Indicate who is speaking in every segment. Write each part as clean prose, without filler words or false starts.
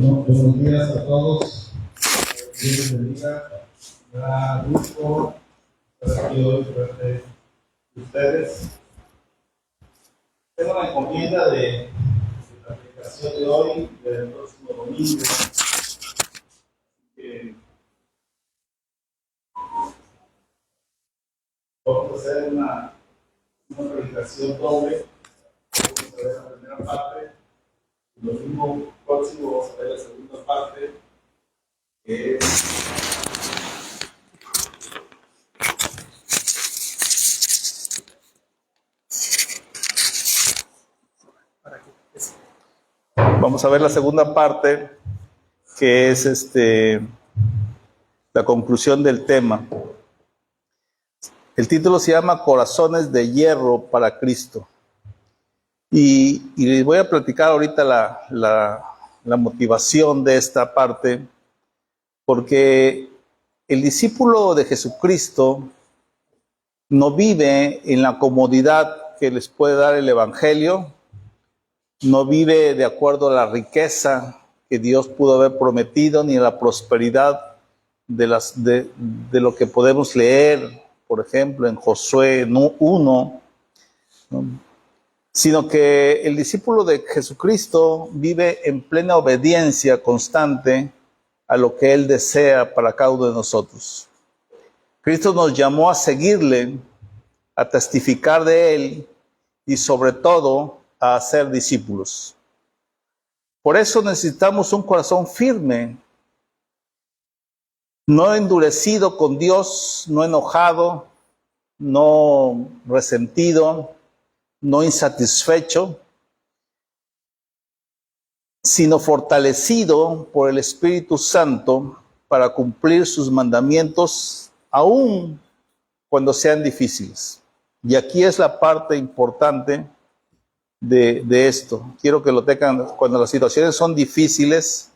Speaker 1: Bueno, buenos días a todos. Dios les bendiga. Me da gusto estar aquí hoy frente de ustedes. Tengo la encomienda de la aplicación de hoy, del próximo domingo. Vamos a hacer una predicación doble. Vamos a ver la primera parte. El domingo próximo vamos a ver la segunda parte, que es vamos a ver la segunda parte, que es la conclusión del tema. El título se llama Corazones de Hierro para Cristo. Y les voy a platicar ahorita la motivación de esta parte, porque el discípulo de Jesucristo no vive en la comodidad que les puede dar el Evangelio, no vive de acuerdo a la riqueza que Dios pudo haber prometido, ni a la prosperidad de lo que podemos leer, por ejemplo, en Josué 1, ¿no? Sino que el discípulo de Jesucristo vive en plena obediencia constante a lo que Él desea para cada uno de nosotros. Cristo nos llamó a seguirle, a testificar de Él y sobre todo a hacer discípulos. Por eso necesitamos un corazón firme, no endurecido con Dios, no enojado, no resentido, no insatisfecho, sino fortalecido por el Espíritu Santo para cumplir sus mandamientos, aun cuando sean difíciles. Y aquí es la parte importante de esto. Quiero que lo tengan cuando las situaciones son difíciles,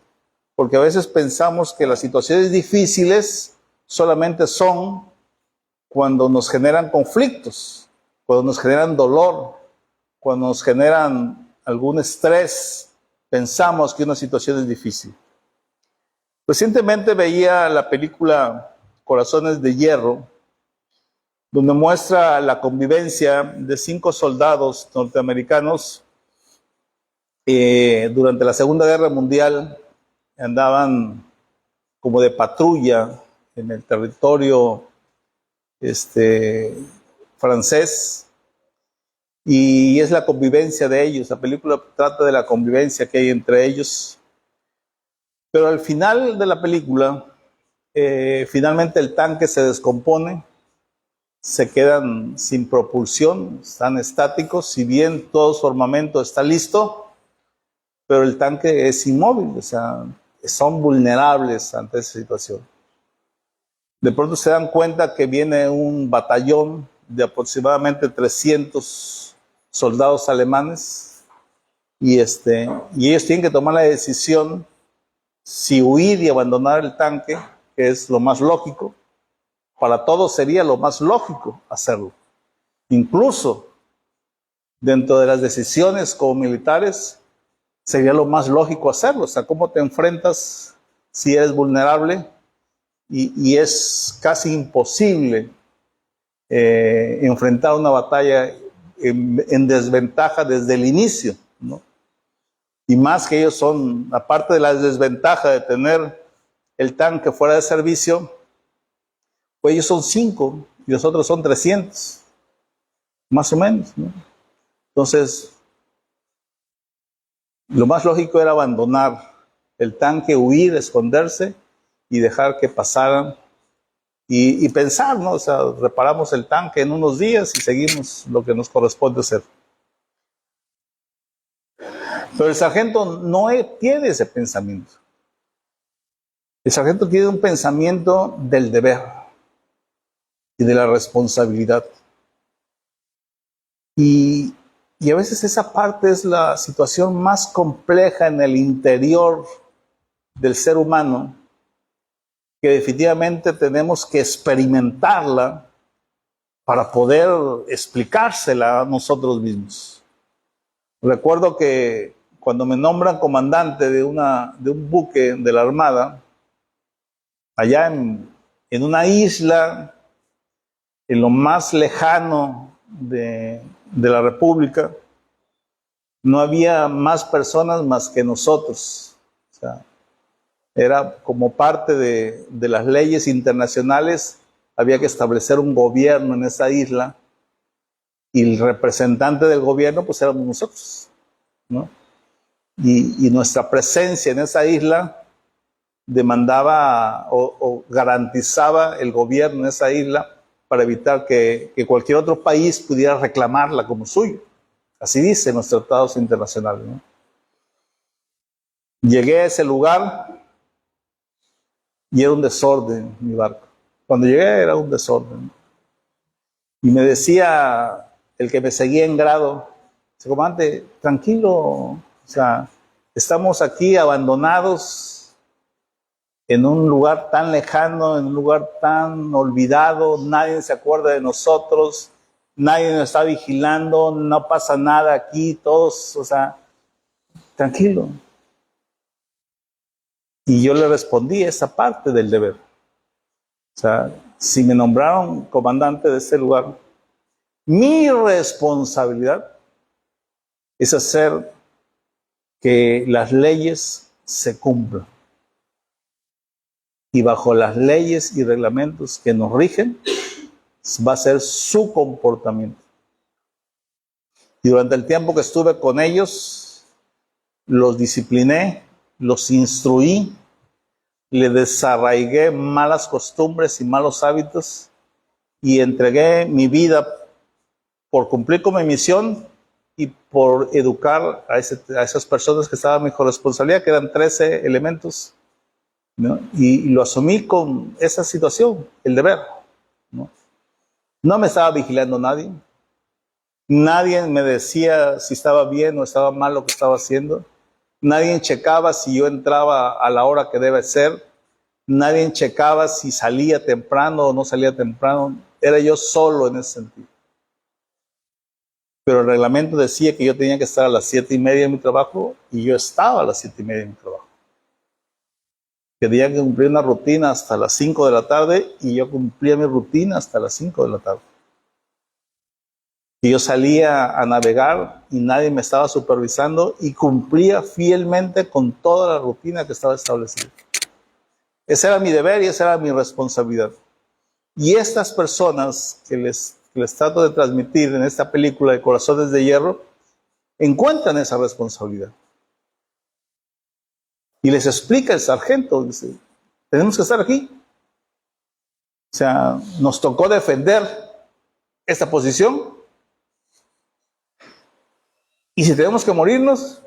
Speaker 1: porque a veces pensamos que las situaciones difíciles solamente son cuando nos generan conflictos, cuando nos generan dolor, cuando nos generan algún estrés, pensamos que una situación es difícil. Recientemente veía la película Corazones de Hierro, donde muestra la convivencia de 5 soldados norteamericanos durante la Segunda Guerra Mundial. Andaban como de patrulla en el territorio francés, y es la convivencia de ellos. La película trata de la convivencia que hay entre ellos, pero al final de la película, finalmente el tanque se descompone, se quedan sin propulsión, están estáticos, si bien todo su armamento está listo, pero el tanque es inmóvil, o sea, son vulnerables ante esa situación. De pronto se dan cuenta que viene un batallón de aproximadamente 300 soldados alemanes y ellos tienen que tomar la decisión si huir y abandonar el tanque, que es lo más lógico. Para todos sería lo más lógico hacerlo. Incluso dentro de las decisiones como militares sería lo más lógico hacerlo. O sea, ¿cómo te enfrentas si eres vulnerable? Y es casi imposible enfrentar una batalla en desventaja desde el inicio, ¿no? Y más que ellos son, aparte de la desventaja de tener el tanque fuera de servicio, pues ellos son 5 y los otros son 300, más o menos, ¿no? Entonces, lo más lógico era abandonar el tanque, huir, esconderse y dejar que pasaran y pensar, ¿no? O sea, reparamos el tanque en unos días y seguimos lo que nos corresponde hacer. Pero el sargento no tiene ese pensamiento. El sargento tiene un pensamiento del deber y de la responsabilidad. Y a veces esa parte es la situación más compleja en el interior del ser humano, que definitivamente tenemos que experimentarla para poder explicársela a nosotros mismos. Recuerdo que cuando me nombran comandante de un buque de la Armada, allá en una isla, en lo más lejano de la República, no había más personas más que nosotros. O sea, era como parte de las leyes internacionales, había que establecer un gobierno en esa isla, y el representante del gobierno pues éramos nosotros, ¿no? Y nuestra presencia en esa isla demandaba o garantizaba el gobierno en esa isla para evitar que cualquier otro país pudiera reclamarla como suyo. Así dicen los tratados internacionales, ¿no? Llegué a ese lugar y era un desorden mi barco. Cuando llegué era un desorden. Y me decía el que me seguía en grado, comandante, tranquilo, o sea, estamos aquí abandonados en un lugar tan lejano, en un lugar tan olvidado, nadie se acuerda de nosotros, nadie nos está vigilando, no pasa nada aquí, todos, o sea, tranquilo. Y yo le respondí esa parte del deber. O sea, si me nombraron comandante de ese lugar, mi responsabilidad es hacer que las leyes se cumplan. Y bajo las leyes y reglamentos que nos rigen, va a ser su comportamiento. Y durante el tiempo que estuve con ellos, los discipliné, los instruí, le desarraigué malas costumbres y malos hábitos y entregué mi vida por cumplir con mi misión y por educar a esas personas que estaban bajo responsabilidad, que eran 13 elementos, ¿no? Y lo asumí con esa situación, el deber, ¿no? No me estaba vigilando nadie. Nadie me decía si estaba bien o estaba mal lo que estaba haciendo. Nadie checaba si yo entraba a la hora que debe ser. Nadie checaba si salía temprano o no salía temprano. Era yo solo en ese sentido. Pero el reglamento decía que yo tenía que estar a las 7:30 en mi trabajo y yo estaba a las 7:30 en mi trabajo. Que tenía que cumplir una rutina hasta las 5 de la tarde y yo cumplía mi rutina hasta las 5 de la tarde. Y yo salía a navegar y nadie me estaba supervisando y cumplía fielmente con toda la rutina que estaba establecida. Ese era mi deber y esa era mi responsabilidad. Y estas personas que les trato de transmitir en esta película de Corazones de Hierro, encuentran esa responsabilidad. Y les explica el sargento, dice, tenemos que estar aquí. O sea, nos tocó defender esta posición. Y si tenemos que morirnos,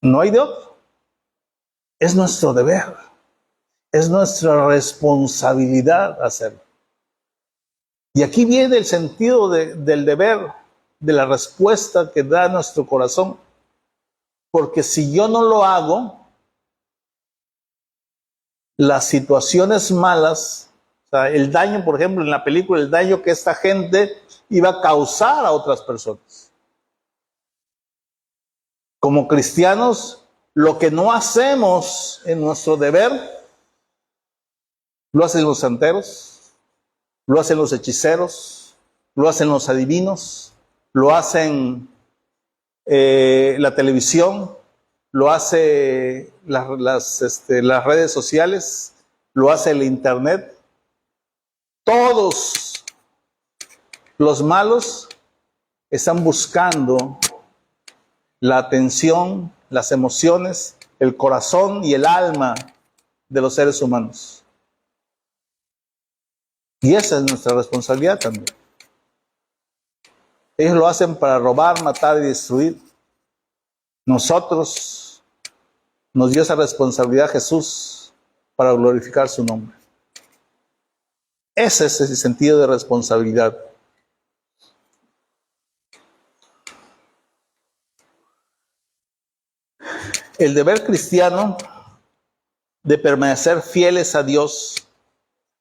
Speaker 1: no hay de otro. Es nuestro deber. Es nuestra responsabilidad hacerlo. Y aquí viene el sentido del deber, de la respuesta que da nuestro corazón. Porque si yo no lo hago, las situaciones malas, o sea, el daño, por ejemplo, en la película, el daño que esta gente iba a causar a otras personas. Como cristianos, lo que no hacemos en nuestro deber, lo hacen los santeros, lo hacen los hechiceros, lo hacen los adivinos, lo hacen la televisión, lo hace las redes sociales, lo hace el internet. Todos los malos están buscando la atención, las emociones, el corazón y el alma de los seres humanos. Y esa es nuestra responsabilidad también. Ellos lo hacen para robar, matar y destruir. Nosotros nos dio esa responsabilidad Jesús para glorificar su nombre. Ese es el sentido de responsabilidad. El deber cristiano de permanecer fieles a Dios,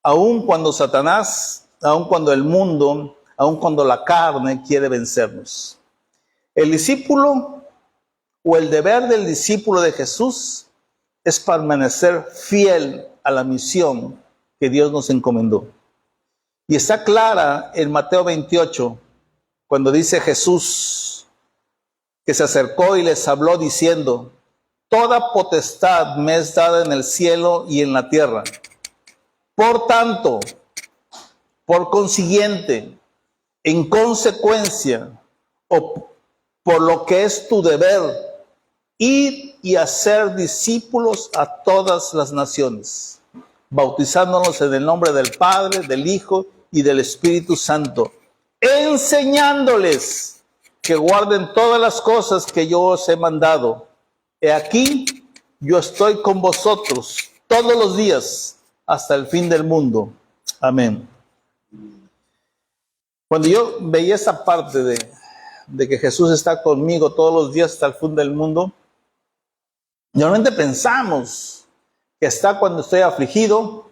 Speaker 1: aun cuando Satanás, aun cuando el mundo, aun cuando la carne quiere vencernos. El discípulo o el deber del discípulo de Jesús es permanecer fiel a la misión que Dios nos encomendó. Y está clara en Mateo 28, cuando dice Jesús que se acercó y les habló diciendo: toda potestad me es dada en el cielo y en la tierra. Por tanto, por consiguiente, en consecuencia, o por lo que es tu deber, ir y hacer discípulos a todas las naciones, bautizándonos en el nombre del Padre, del Hijo y del Espíritu Santo, enseñándoles que guarden todas las cosas que yo os he mandado. He aquí, yo estoy con vosotros todos los días hasta el fin del mundo. Amén. Cuando yo veía esa parte de que Jesús está conmigo todos los días hasta el fin del mundo, normalmente pensamos que está cuando estoy afligido,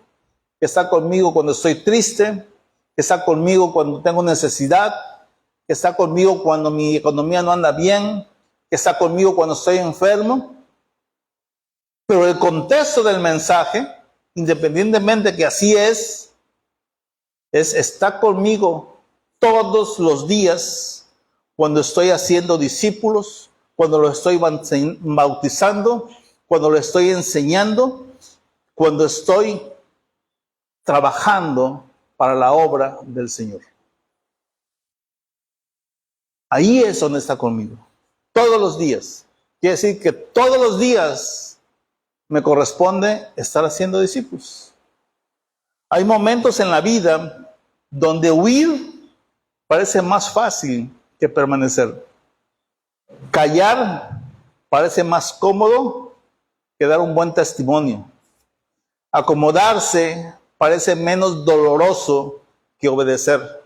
Speaker 1: que está conmigo cuando estoy triste, que está conmigo cuando tengo necesidad, que está conmigo cuando mi economía no anda bien, que está conmigo cuando estoy enfermo. Pero el contexto del mensaje, independientemente que así es está conmigo todos los días cuando estoy haciendo discípulos, cuando lo estoy bautizando, cuando lo estoy enseñando, cuando estoy trabajando para la obra del Señor. Ahí es donde está conmigo, todos los días. Quiere decir que todos los días me corresponde estar haciendo discípulos. Hay momentos en la vida donde huir parece más fácil que permanecer. Callar parece más cómodo que dar un buen testimonio. Acomodarse parece menos doloroso que obedecer.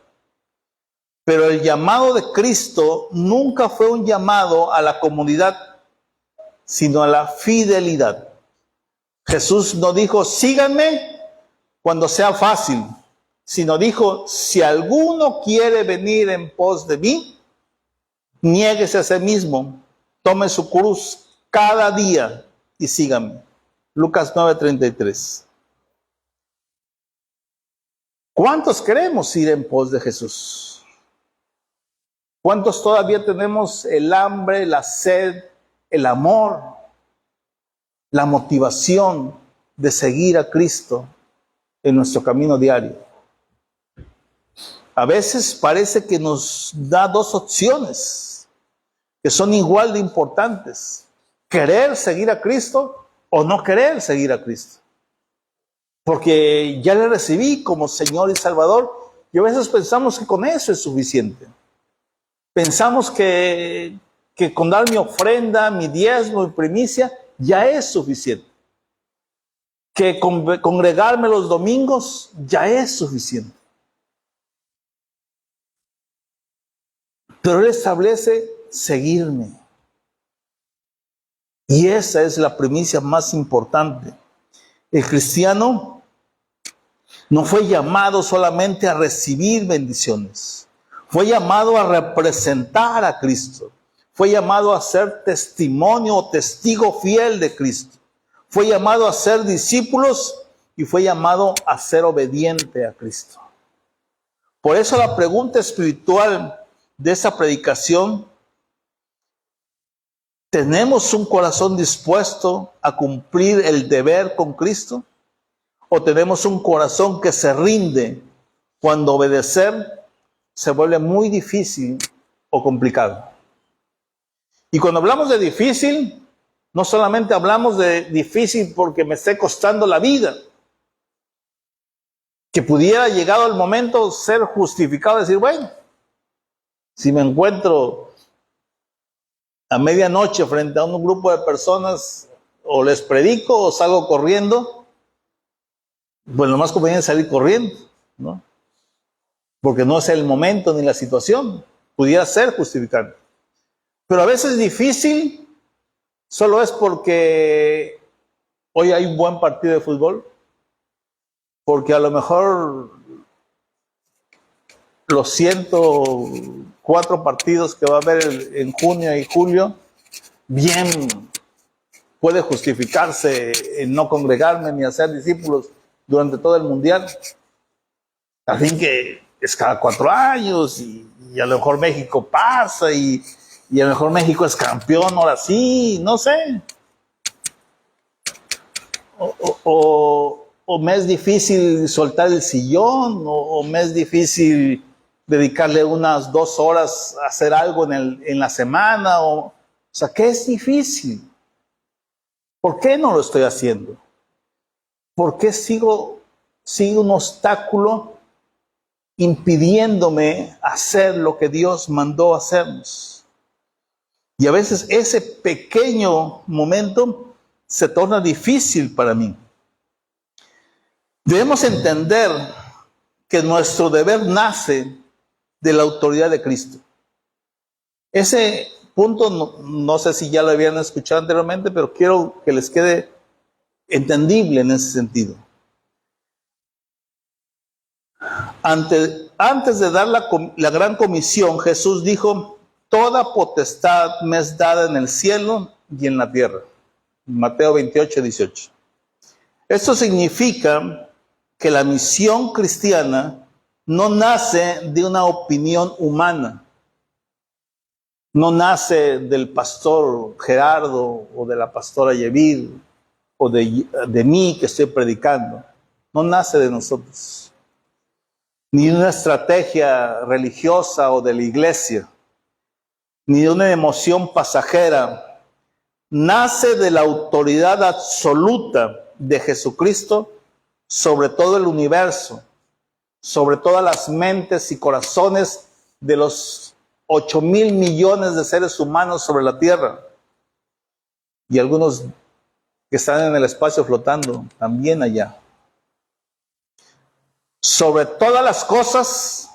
Speaker 1: Pero el llamado de Cristo nunca fue un llamado a la comodidad, sino a la fidelidad. Jesús no dijo: síganme cuando sea fácil, sino dijo: si alguno quiere venir en pos de mí, niéguese a sí mismo, tome su cruz cada día y sígame. Lucas 9:33. ¿Cuántos queremos ir en pos de Jesús? ¿Cuántos todavía tenemos el hambre, la sed, el amor, la motivación de seguir a Cristo en nuestro camino diario? A veces parece que nos da dos opciones que son igual de importantes: querer seguir a Cristo o no querer seguir a Cristo. Porque ya le recibí como Señor y Salvador, y a veces pensamos que con eso es suficiente. Pensamos que con dar mi ofrenda, mi diezmo, mi primicia, ya es suficiente. Que congregarme los domingos ya es suficiente. Pero Él establece seguirme. Y esa es la primicia más importante. El cristiano no fue llamado solamente a recibir bendiciones. Fue llamado a representar a Cristo. Fue llamado a ser testimonio o testigo fiel de Cristo. Fue llamado a ser discípulos y fue llamado a ser obediente a Cristo. Por eso la pregunta espiritual de esa predicación: ¿tenemos un corazón dispuesto a cumplir el deber con Cristo? ¿O tenemos un corazón que se rinde cuando obedecer se vuelve muy difícil o complicado? Y cuando hablamos de difícil, no solamente hablamos de difícil porque me esté costando la vida, que pudiera, llegado el momento, ser justificado, decir: bueno, si me encuentro a medianoche frente a un grupo de personas, o les predico o salgo corriendo, pues lo más conveniente es salir corriendo, ¿no? Porque no es el momento ni la situación. Pudiera ser justificante. Pero a veces difícil solo es porque hoy hay un buen partido de fútbol, porque a lo mejor los 104 partidos que va a haber en junio y julio, bien puede justificarse en no congregarme ni hacer discípulos durante todo el mundial. Al fin que es cada 4 años y a lo mejor México pasa y a lo mejor México es campeón, ahora sí, no sé. O me es difícil soltar el sillón, o me es difícil dedicarle unas 2 horas a hacer algo en la semana, o sea, ¿qué es difícil? ¿Por qué no lo estoy haciendo? ¿Por qué sigo un obstáculo impidiéndome hacer lo que Dios mandó hacernos? Y a veces ese pequeño momento se torna difícil para mí. Debemos entender que nuestro deber nace de la autoridad de Cristo. Ese punto no sé si ya lo habían escuchado anteriormente, pero quiero que les quede entendible en ese sentido. Antes de dar la gran comisión, Jesús dijo: toda potestad me es dada en el cielo y en la tierra. Mateo 28, 18. Esto significa que la misión cristiana no nace de una opinión humana. No nace del pastor Gerardo o de la pastora Yevir o de mí que estoy predicando. No nace de nosotros. Ni de una estrategia religiosa o de la iglesia. Ni de una emoción pasajera. Nace de la autoridad absoluta de Jesucristo sobre todo el universo, sobre todas las mentes y corazones de los 8,000 millones de seres humanos sobre la tierra. Y algunos que están en el espacio flotando también allá. Sobre todas las cosas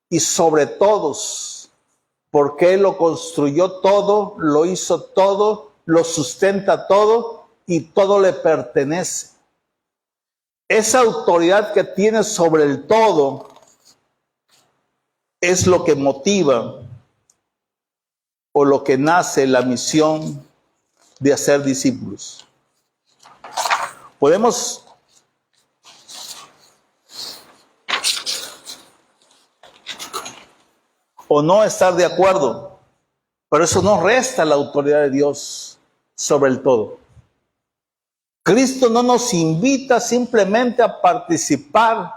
Speaker 1: y sobre todos, porque Él lo construyó todo, lo hizo todo, lo sustenta todo y todo le pertenece. Esa autoridad que tiene sobre el todo es lo que motiva o lo que nace la misión de hacer discípulos. Podemos o no estar de acuerdo, pero eso no resta la autoridad de Dios sobre el todo. Cristo no nos invita simplemente a participar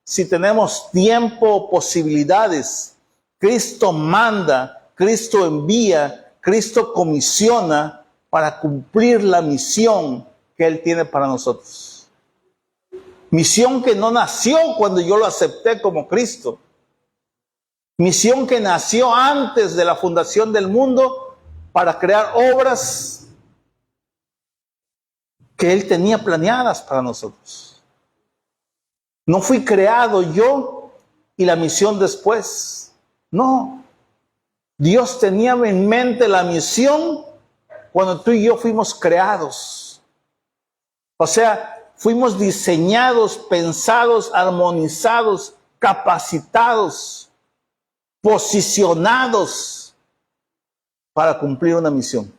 Speaker 1: si tenemos tiempo o posibilidades. Cristo manda, Cristo envía, Cristo comisiona para cumplir la misión que Él tiene para nosotros. Misión que no nació cuando yo lo acepté como Cristo. Misión que nació antes de la fundación del mundo para crear obras que Él tenía planeadas para nosotros. No fui creado yo y la misión después. No. Dios tenía en mente la misión cuando tú y yo fuimos creados. O sea, fuimos diseñados, pensados, armonizados, capacitados, posicionados para cumplir una misión.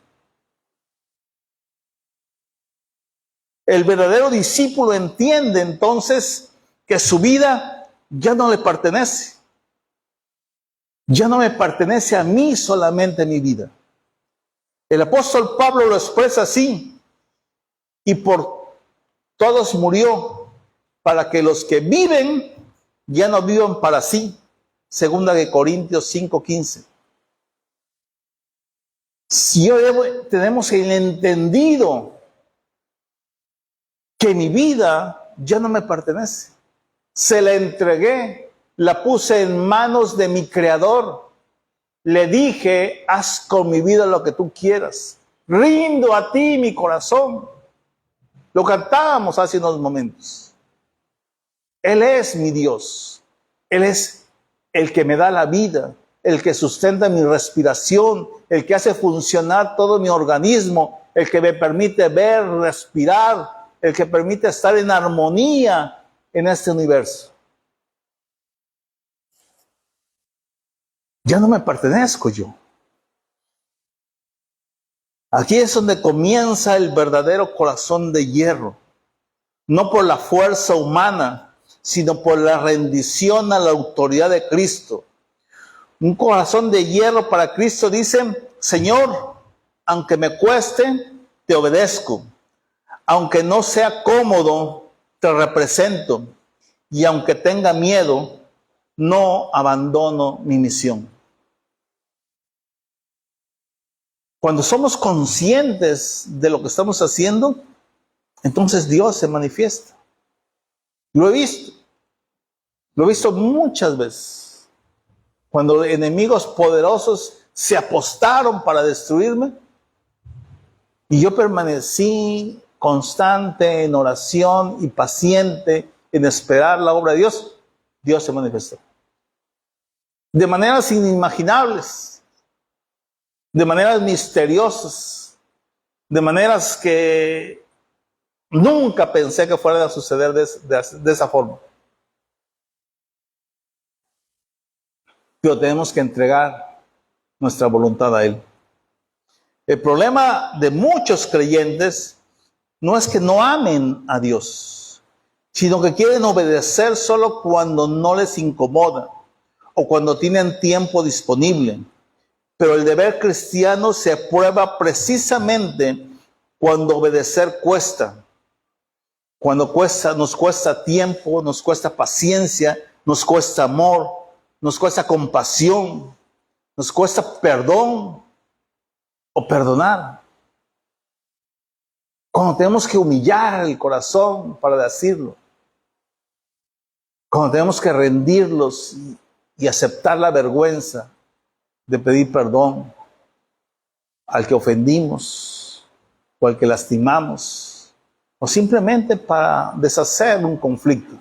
Speaker 1: El verdadero discípulo entiende entonces que su vida ya no le pertenece. Ya no me pertenece a mí solamente mi vida. El apóstol Pablo lo expresa así: y por todos murió, para que los que viven ya no vivan para sí. Segunda de Corintios 5:15. Si tenemos el entendido que mi vida ya no me pertenece. Se la entregué, la puse en manos de mi Creador. Le dije: haz con mi vida lo que tú quieras. Rindo a ti mi corazón. Lo cantábamos hace unos momentos. Él es mi Dios. Él es el que me da la vida, el que sustenta mi respiración, el que hace funcionar todo mi organismo, el que me permite ver, respirar, el que permite estar en armonía en este universo. ya no me pertenezco yo. Aquí es donde comienza el verdadero corazón de hierro. No por la fuerza humana, sino por la rendición a la autoridad de Cristo. Un corazón de hierro para Cristo dice: Señor, aunque me cueste, te obedezco. Aunque no sea cómodo, te represento. Y aunque tenga miedo, no abandono mi misión. Cuando somos conscientes de lo que estamos haciendo, entonces Dios se manifiesta. Lo he visto muchas veces. Cuando enemigos poderosos se apostaron para destruirme, y yo permanecí constante en oración y paciente en esperar la obra de Dios, Dios se manifestó. De maneras inimaginables, de maneras misteriosas, de maneras que nunca pensé que fueran a suceder de esa forma. Pero tenemos que entregar nuestra voluntad a Él. El problema de muchos creyentes no es que no amen a Dios, sino que quieren obedecer solo cuando no les incomoda o cuando tienen tiempo disponible. Pero el deber cristiano se prueba precisamente cuando obedecer cuesta. Cuando nos cuesta tiempo, nos cuesta paciencia, nos cuesta amor, nos cuesta compasión, nos cuesta perdón o perdonar. Cuando tenemos que humillar el corazón para decirlo. Cuando tenemos que rendirlos y aceptar la vergüenza de pedir perdón al que ofendimos o al que lastimamos, o simplemente para deshacer un conflicto.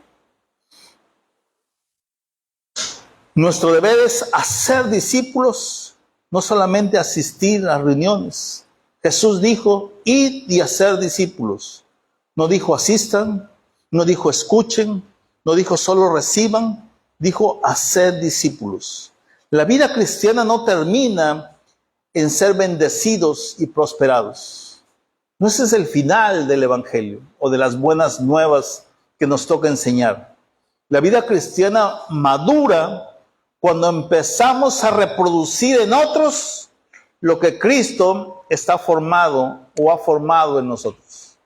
Speaker 1: Nuestro deber es hacer discípulos, no solamente asistir a reuniones. Jesús dijo: id y hacer discípulos. No dijo asistan, no dijo escuchen, no dijo solo reciban, dijo hacer discípulos. La vida cristiana no termina en ser bendecidos y prosperados. No ese es el final del Evangelio o de las buenas nuevas que nos toca enseñar. La vida cristiana madura cuando empezamos a reproducir en otros lo que Cristo está formado o ha formado en nosotros.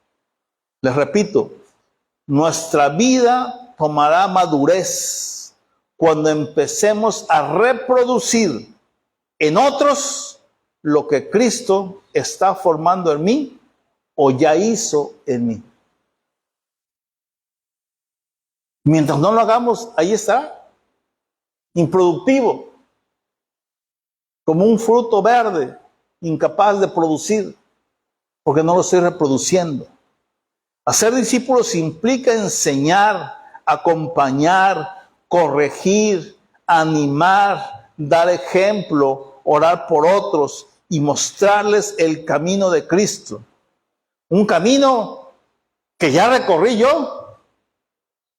Speaker 1: Les repito, nuestra vida tomará madurez cuando empecemos a reproducir en otros lo que Cristo está formando en mí o ya hizo en mí. Mientras no lo hagamos, ahí está, improductivo, como un fruto verde, incapaz de producir, porque no lo estoy reproduciendo. Hacer discípulos implica enseñar, acompañar, corregir, animar, dar ejemplo, orar por otros y mostrarles el camino de Cristo. Un camino que ya recorrí yo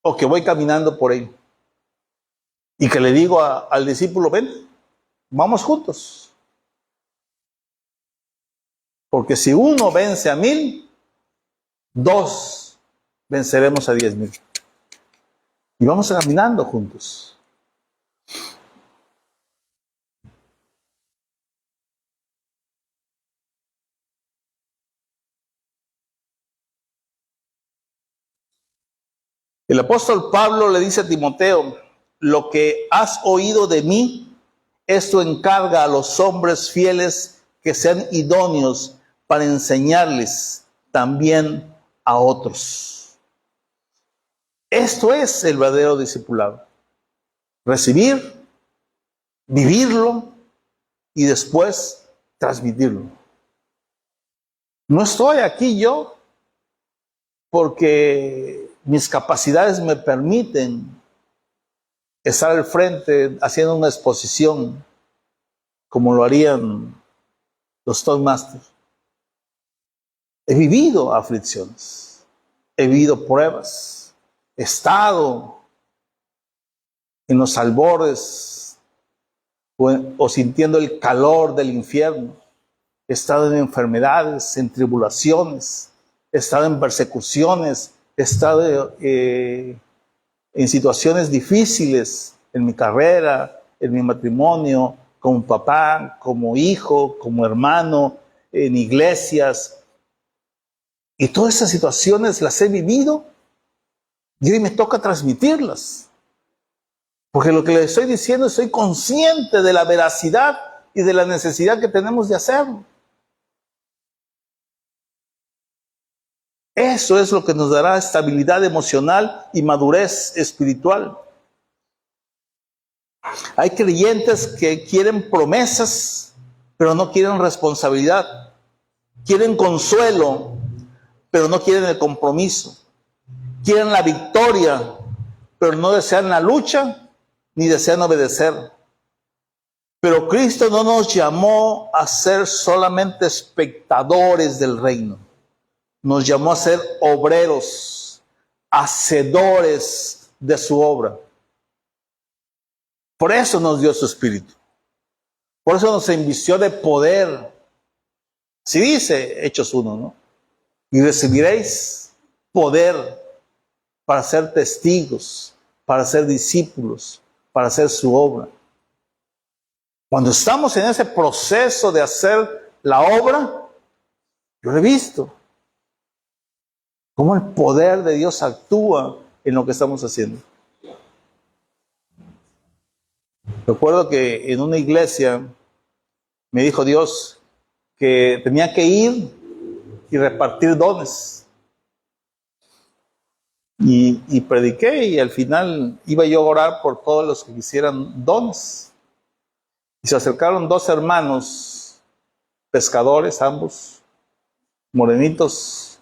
Speaker 1: o que voy caminando por él. Y que le digo al discípulo: ven, vamos juntos. Porque si uno vence a 1000, 2 venceremos a 10,000. Y vamos caminando juntos. El apóstol Pablo le dice a Timoteo: lo que has oído de mí, esto encarga a los hombres fieles que sean idóneos para enseñarles también a otros. Esto es el verdadero discipulado. Recibir, vivirlo y después transmitirlo. No estoy aquí yo porque mis capacidades me permiten estar al frente haciendo una exposición como lo harían los Toastmasters. He vivido aflicciones, he vivido pruebas, he estado en los albores o sintiendo el calor del infierno. He estado en enfermedades, en tribulaciones, he estado en persecuciones, he estado en situaciones difíciles en mi carrera, en mi matrimonio, como papá, como hijo, como hermano, en iglesias. Y todas esas situaciones las he vivido y hoy me toca transmitirlas. Porque lo que les estoy diciendo, soy consciente de la veracidad y de la necesidad que tenemos de hacerlo. Eso es lo que nos dará estabilidad emocional y madurez espiritual. Hay creyentes que quieren promesas, pero no quieren responsabilidad. Quieren consuelo, pero no quieren el compromiso. Quieren la victoria, pero no desean la lucha, ni desean obedecer. Pero Cristo no nos llamó a ser solamente espectadores del reino. Nos llamó a ser obreros, hacedores de su obra. Por eso nos dio su Espíritu. Por eso nos invistió de poder. Si dice Hechos 1, ¿no? Y recibiréis poder para ser testigos, para ser discípulos, para hacer su obra. Cuando estamos en ese proceso de hacer la obra, yo lo he visto. Cómo el poder de Dios actúa en lo que estamos haciendo. Recuerdo que en una iglesia me dijo Dios que tenía que ir y repartir dones. Y prediqué y al final iba yo a orar por todos los que quisieran dones. Y se acercaron dos hermanos, pescadores ambos, morenitos,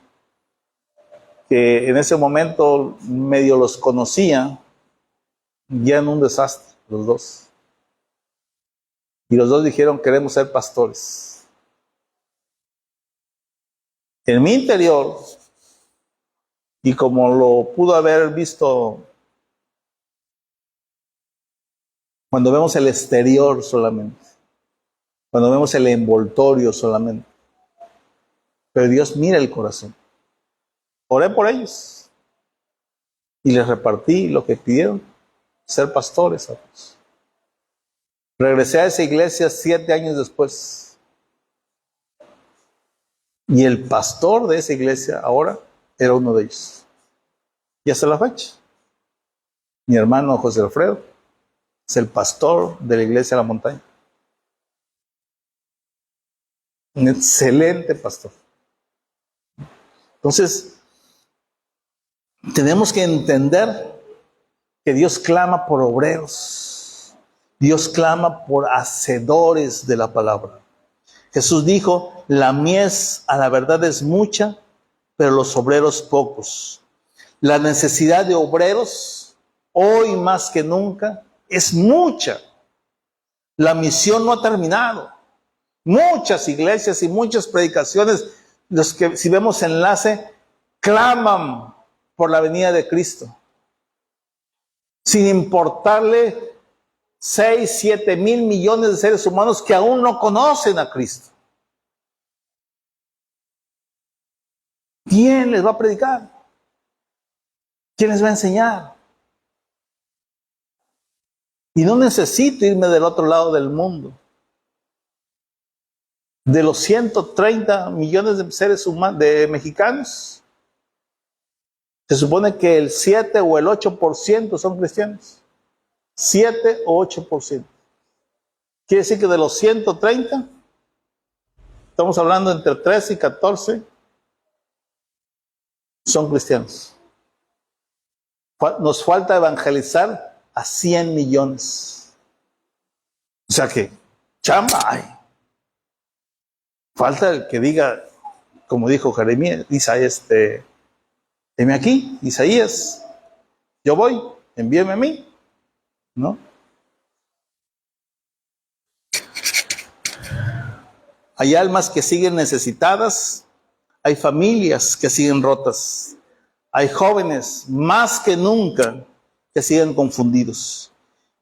Speaker 1: que en ese momento medio los conocía, ya en un desastre, los dos. Y los dos dijeron, queremos ser pastores. En mi interior, y como lo pudo haber visto cuando vemos el exterior solamente, cuando vemos el envoltorio solamente, pero Dios mira el corazón. Oré por ellos y les repartí lo que pidieron, ser pastores. Regresé a esa iglesia 7 años después. Y el pastor de esa iglesia ahora era uno de ellos. Y hasta la fecha. Mi hermano José Alfredo es el pastor de la iglesia de la montaña. Un excelente pastor. Entonces, tenemos que entender que Dios clama por obreros. Dios clama por hacedores de la palabra. Jesús dijo, la mies a la verdad es mucha, pero los obreros pocos. La necesidad de obreros, hoy más que nunca, es mucha. La misión no ha terminado. Muchas iglesias y muchas predicaciones, los que si vemos enlace, claman por la venida de Cristo. Sin importarle 6, 7 mil millones de seres humanos que aún no conocen a Cristo. ¿Quién les va a predicar? ¿Quién les va a enseñar? Y no necesito irme del otro lado del mundo. De los 130 millones de seres humanos, de mexicanos, se supone que el 7 o el 8% son cristianos. 7 o 8%. Quiere decir que de los 130, estamos hablando entre 13 y 14, son cristianos. Nos falta evangelizar a 100 millones. O sea que, chamba hay. Falta el que diga, como dijo Jeremías, heme aquí, Isaías, yo voy, envíeme a mí, ¿no? Hay almas que siguen necesitadas, hay familias que siguen rotas, hay jóvenes más que nunca que siguen confundidos.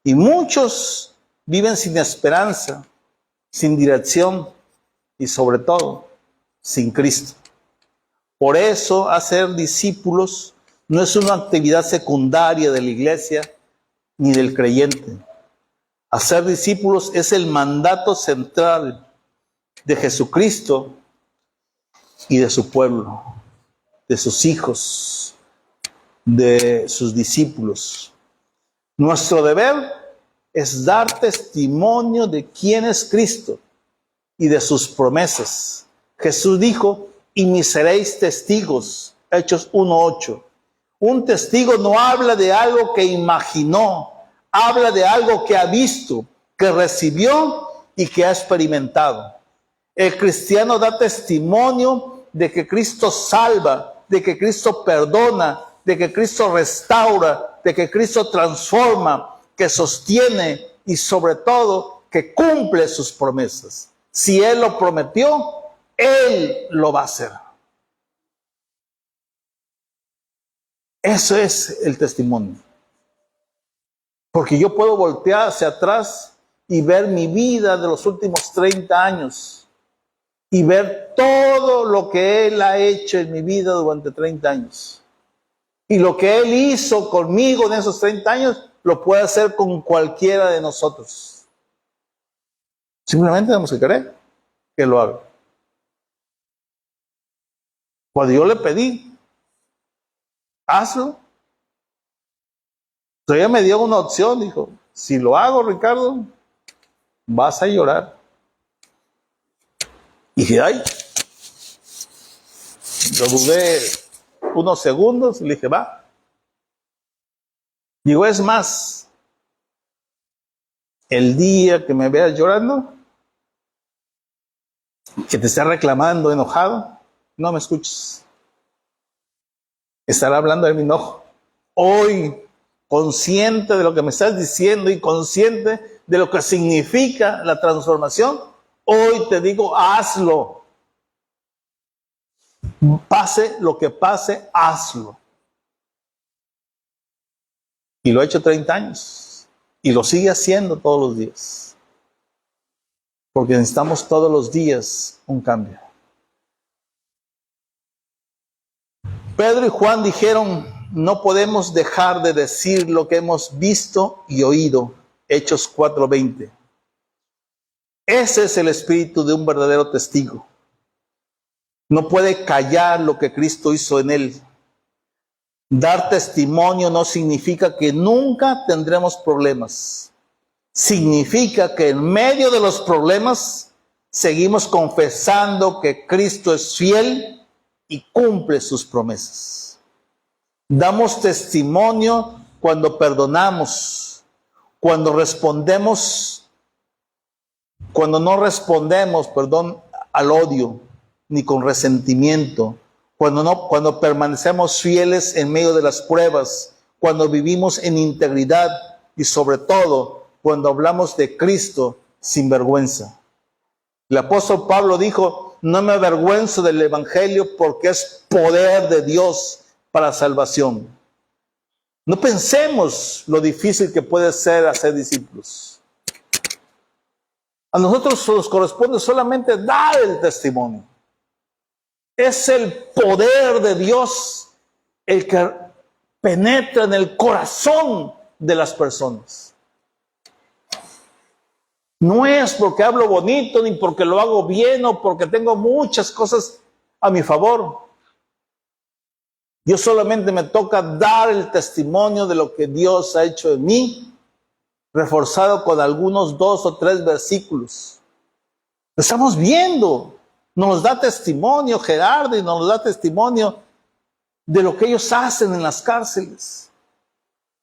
Speaker 1: Y muchos viven sin esperanza, sin dirección y sobre todo, sin Cristo. Por eso, hacer discípulos no es una actividad secundaria de la iglesia ni del creyente. Hacer discípulos es el mandato central de Jesucristo y de su pueblo, de sus hijos, de sus discípulos. Nuestro deber es dar testimonio de quién es Cristo y de sus promesas. Jesús dijo, y me seréis testigos, Hechos 1:8. Un testigo no habla de algo que imaginó, habla de algo que ha visto, que recibió y que ha experimentado. El cristiano da testimonio de que Cristo salva, de que Cristo perdona, de que Cristo restaura, de que Cristo transforma, que sostiene y sobre todo que cumple sus promesas. Si Él lo prometió, Él lo va a hacer. Eso es el testimonio. Porque yo puedo voltear hacia atrás y ver mi vida de los últimos 30 años y ver todo lo que Él ha hecho en mi vida durante 30 años. Y lo que Él hizo conmigo en esos 30 años, lo puede hacer con cualquiera de nosotros. Simplemente tenemos que creer que lo haga. Cuando yo le pedí, hazlo. Entonces ella me dio una opción, dijo, si lo hago, Ricardo, vas a llorar. Y dije, ay, yo dudé unos segundos y le dije, va. Digo, es más, el día que me veas llorando, que te esté reclamando, enojado, no me escuches. Estará hablando de mi enojo. Hoy, consciente de lo que me estás diciendo y consciente de lo que significa la transformación, hoy te digo, hazlo. Pase lo que pase, hazlo. Y lo ha hecho 30 años. Y lo sigue haciendo todos los días. Porque necesitamos todos los días un cambio. Pedro y Juan dijeron, no podemos dejar de decir lo que hemos visto y oído. Hechos 4:20. Ese es el espíritu de un verdadero testigo. No puede callar lo que Cristo hizo en él. Dar testimonio no significa que nunca tendremos problemas. Significa que en medio de los problemas seguimos confesando que Cristo es fiel y cumple sus promesas. Damos testimonio cuando perdonamos, cuando no respondemos, al odio, ni con resentimiento, cuando permanecemos fieles en medio de las pruebas, cuando vivimos en integridad y sobre todo cuando hablamos de Cristo sin vergüenza. El apóstol Pablo dijo, no me avergüenzo del evangelio porque es poder de Dios para salvación. No pensemos lo difícil que puede ser hacer discípulos. A nosotros nos corresponde solamente dar el testimonio. Es el poder de Dios el que penetra en el corazón de las personas. No es porque hablo bonito, ni porque lo hago bien, o porque tengo muchas cosas a mi favor. Yo solamente me toca dar el testimonio de lo que Dios ha hecho en mí, reforzado con algunos 2 o 3 versículos. Lo estamos viendo. Nos da testimonio Gerardo y nos da testimonio de lo que ellos hacen en las cárceles.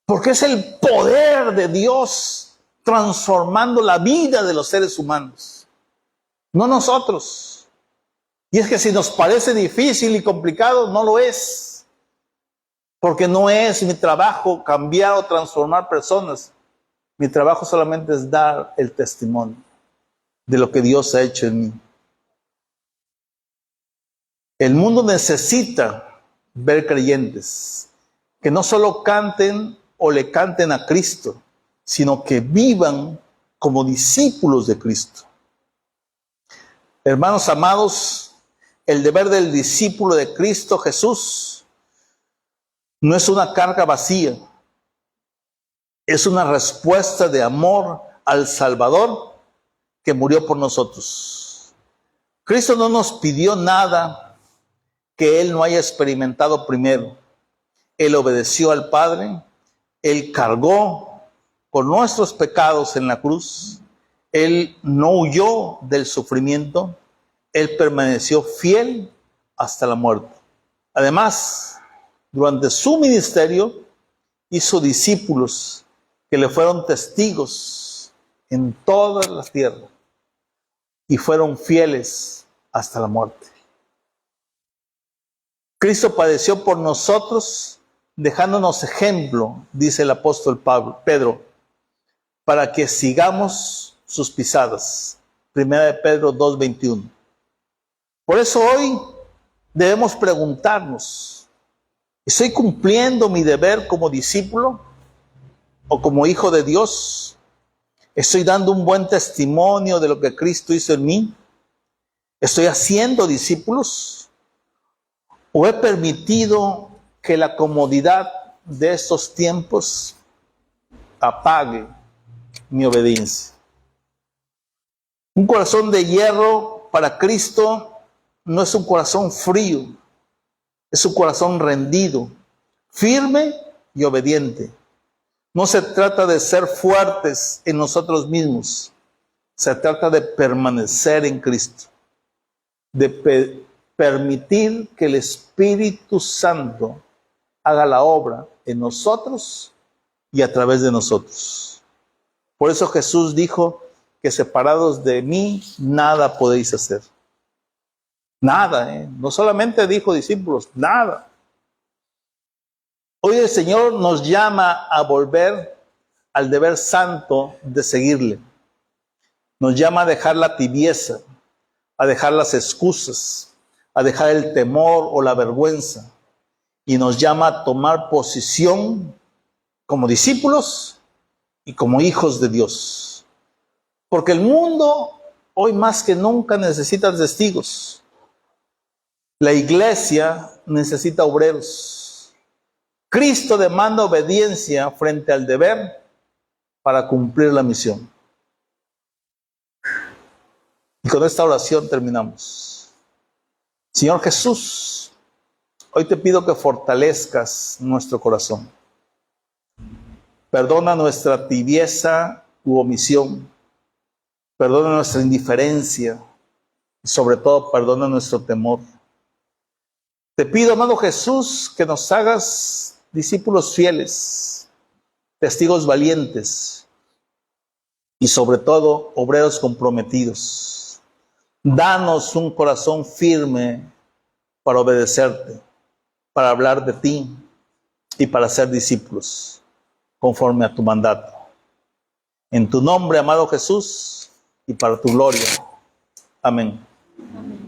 Speaker 1: Porque es el poder de Dios transformando la vida de los seres humanos. No nosotros. Y es que si nos parece difícil y complicado, no lo es. Porque no es mi trabajo cambiar o transformar personas. Mi trabajo solamente es dar el testimonio de lo que Dios ha hecho en mí. El mundo necesita ver creyentes que no solo canten o le canten a Cristo, sino que vivan como discípulos de Cristo. Hermanos amados, el deber del discípulo de Cristo Jesús no es una carga vacía, es una respuesta de amor al Salvador que murió por nosotros. Cristo no nos pidió nada que Él no haya experimentado primero. Él obedeció al Padre, Él cargó con nuestros pecados en la cruz, Él no huyó del sufrimiento, Él permaneció fiel hasta la muerte. Además, durante su ministerio, hizo discípulos que le fueron testigos en toda la tierra y fueron fieles hasta la muerte. Cristo padeció por nosotros, dejándonos ejemplo, dice el apóstol Pedro, para que sigamos sus pisadas. 1 Pedro 2:21. Por eso hoy debemos preguntarnos, ¿estoy cumpliendo mi deber como discípulo o como hijo de Dios? ¿Estoy dando un buen testimonio de lo que Cristo hizo en mí? ¿Estoy haciendo discípulos? ¿O he permitido que la comodidad de estos tiempos apague mi obediencia? Un corazón de hierro para Cristo no es un corazón frío, es un corazón rendido, firme y obediente. No se trata de ser fuertes en nosotros mismos, se trata de permanecer en Cristo, de permitir que el Espíritu Santo haga la obra en nosotros y a través de nosotros. Por eso Jesús dijo que separados de mí nada podéis hacer. Nada, no solamente dijo discípulos, nada. Hoy el Señor nos llama a volver al deber santo de seguirle. Nos llama a dejar la tibieza, a dejar las excusas, a dejar el temor o la vergüenza. Y nos llama a tomar posición como discípulos y como hijos de Dios. Porque el mundo hoy más que nunca necesita testigos. La iglesia necesita obreros. Cristo demanda obediencia frente al deber para cumplir la misión. Y con esta oración terminamos. Señor Jesús, hoy te pido que fortalezcas nuestro corazón. Perdona nuestra tibieza u omisión. Perdona nuestra indiferencia. Y sobre todo, perdona nuestro temor. Te pido, amado Jesús, que nos hagas discípulos fieles, testigos valientes y sobre todo obreros comprometidos. Danos un corazón firme para obedecerte, para hablar de ti y para ser discípulos conforme a tu mandato. En tu nombre, amado Jesús, y para tu gloria. Amén. Amén.